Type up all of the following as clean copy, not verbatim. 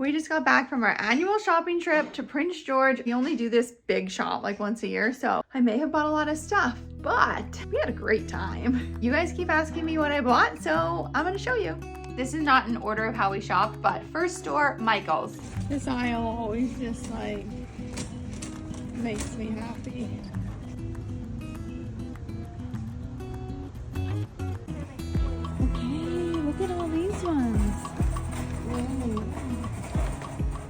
We just got back from our annual shopping trip to Prince George. We only do this big shop like once a year, so I may have bought a lot of stuff, but we had a great time. You guys keep asking me what I bought, so I'm gonna show you. This is not in order of how we shop, but first store, Michael's. This aisle always just like makes me happy. Okay, look at all these ones. Ooh.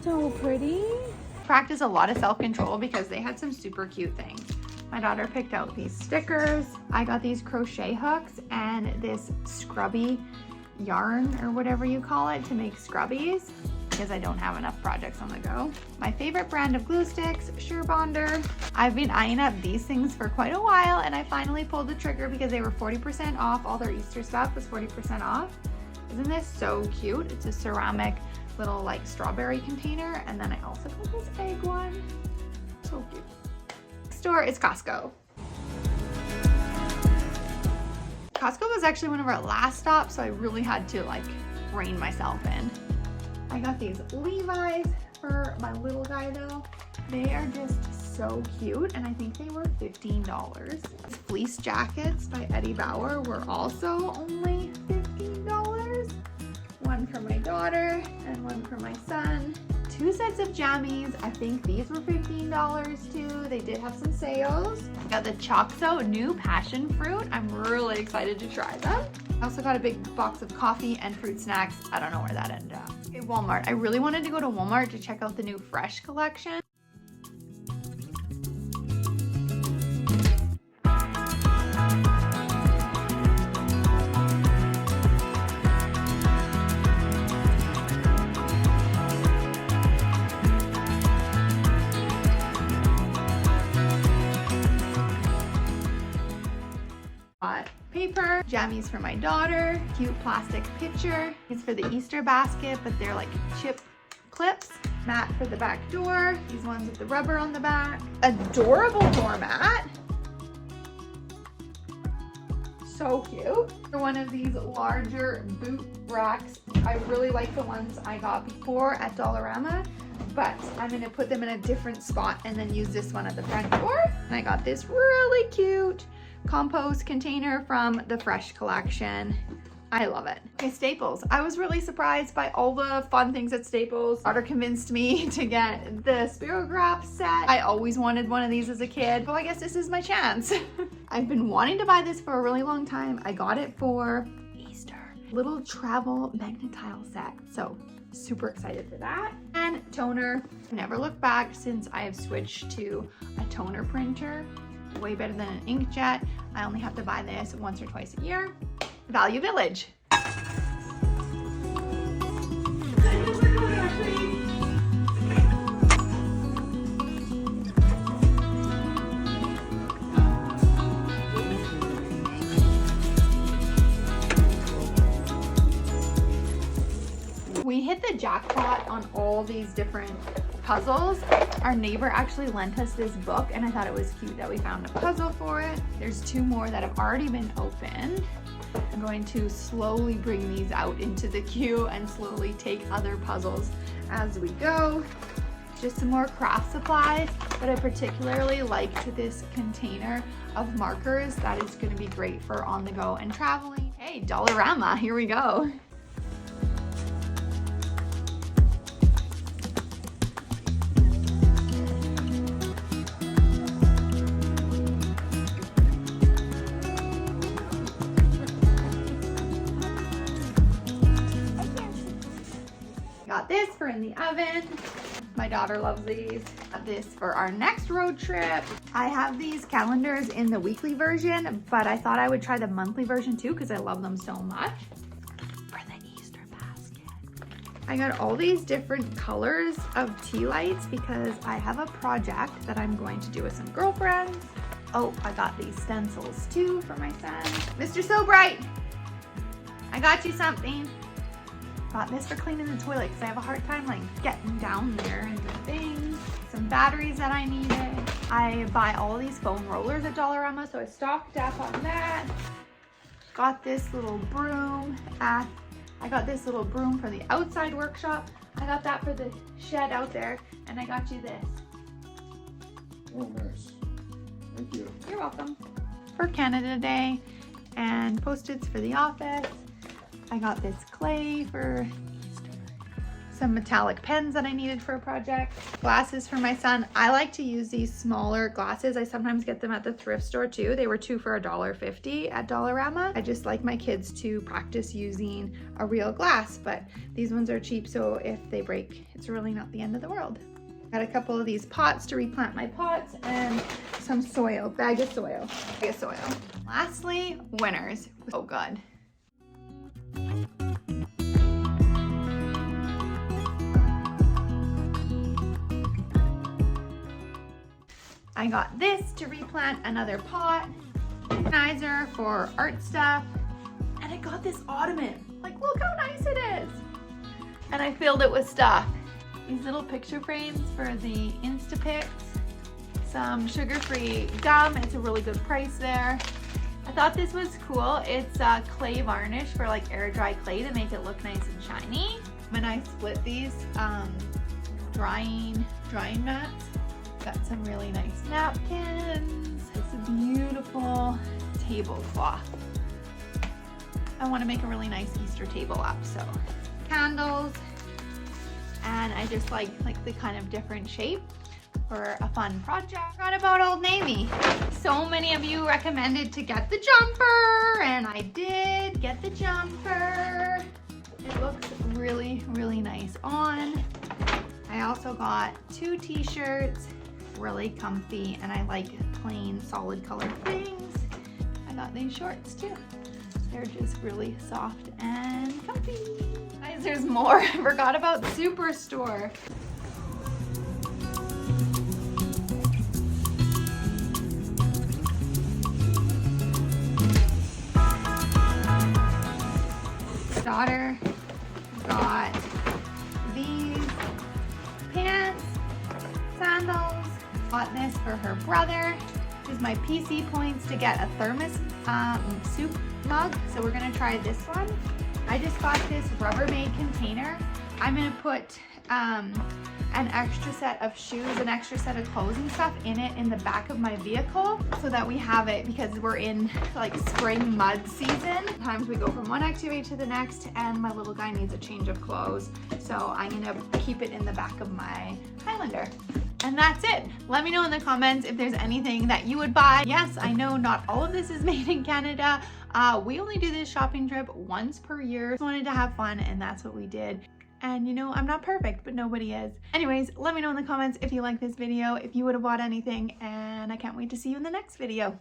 So pretty. Practice a lot of self-control because they had some super cute things. My daughter picked out these stickers. I got these crochet hooks and this scrubby yarn or whatever you call it to make scrubbies because I don't have enough projects on the go. My favorite brand of glue sticks, Sure Bonder. I've been eyeing up these things for quite a while and I finally pulled the trigger because they were 40% off. All their Easter stuff was 40% off. Isn't this so cute? It's a ceramic little like strawberry container, and then I also got this egg one. So cute. Next store is Costco. Costco was actually one of our last stops, so I really had to like rein myself in. I got these Levi's for my little guy though. They are just so cute, and I think they were $15. Fleece jackets by Eddie Bauer were also only $15. One for my daughter and one for my son. 2 sets of jammies. I think these were $15 too. They did have some sales. I got the Choxo new passion fruit. I'm really excited to try them. I also got a big box of coffee and fruit snacks. I don't know where that ended up. Okay, Walmart. I really wanted to go to Walmart to check out the new Fresh collection. Paper, jammies for my daughter, cute plastic pitcher. It's for the Easter basket, but they're like chip clips. Mat for the back door. These ones with the rubber on the back. Adorable doormat. So cute. For one of these larger boot racks. I really like the ones I got before at Dollarama, but I'm gonna put them in a different spot and then use this one at the front door. And I got this really cute compost container from the Fresh collection. I love it. Okay, Staples. I was really surprised by all the fun things at Staples. Daughter convinced me to get the Spirograph set. I always wanted one of these as a kid, so I guess this is my chance. I've been wanting to buy this for a really long time. I got it for Easter. Little travel magnetile set. So super excited for that. And toner. Never looked back since I have switched to a toner printer. Way better than an inkjet. I only have to buy this once or twice a year. Value Village. We hit the jackpot on all these different puzzles. Our neighbor actually lent us this book and I thought it was cute that we found a puzzle for it. There's 2 more that have already been opened. I'm going to slowly bring these out into the queue and slowly take other puzzles as we go. Just some more craft supplies, but I particularly liked this container of markers. That is going to be great for on the go and traveling. Hey, Dollarama, here we go. Got this for in the oven. My daughter loves these. Got this for our next road trip. I have these calendars in the weekly version, but I thought I would try the monthly version too because I love them so much. For the Easter basket. I got all these different colors of tea lights because I have a project that I'm going to do with some girlfriends. Oh, I got these stencils too for my son. Mr. So Bright, I got you something. Got this for cleaning the toilet because I have a hard time like getting down there and doing things. Some batteries that I needed. I buy all these foam rollers at Dollarama, so I stocked up on that. Got this little broom I got this little broom for the outside workshop. I got that for the shed out there, and I got you this. Oh, nice. Thank you. You're welcome. For Canada Day and Post-its for the office. I got this clay for some metallic pens that I needed for a project. Glasses for my son. I like to use these smaller glasses. I sometimes get them at the thrift store too. They were 2 for $1.50 at Dollarama. I just like my kids to practice using a real glass, but these ones are cheap, so if they break, it's really not the end of the world. Got a couple of these pots to replant my pots and some soil, bag of soil. Lastly, winners. Oh God. I got this to replant another pot, organizer for art stuff, and I got this ottoman. Like, look how nice it is. And I filled it with stuff. These little picture frames for the Instapics, some sugar-free gum. It's a really good price there. I thought this was cool. It's clay varnish for like air dry clay to make it look nice and shiny. When I split these drying mats, got some really nice napkins. It's a beautiful tablecloth. I want to make a really nice Easter table up, so candles, and I just like the kind of different shape for a fun project. Forgot about Old Navy. So many of you recommended to get the jumper, and I did get the jumper. It looks really, really nice on. I also got 2 t-shirts, really comfy, and I like plain solid colored things. I got these shorts too. They're just really soft and comfy. Guys, there's more. I forgot about Superstore. Daughter got these pants, sandals. Got this for her brother. Use my PC points to get a thermos soup mug. So we're gonna try this one. I just got this Rubbermaid container. I'm gonna put an extra set of shoes, an extra set of clothes and stuff in it in the back of my vehicle so that we have it, because we're in like spring mud season. Sometimes we go from one activity to the next and my little guy needs a change of clothes. So I'm gonna keep it in the back of my Highlander. And that's it. Let me know in the comments if there's anything that you would buy. Yes, I know not all of this is made in Canada. We only do this shopping trip once per year. Just wanted to have fun, and that's what we did. And you know, I'm not perfect, but nobody is. Anyways, let me know in the comments if you like this video, if you would have bought anything, and I can't wait to see you in the next video.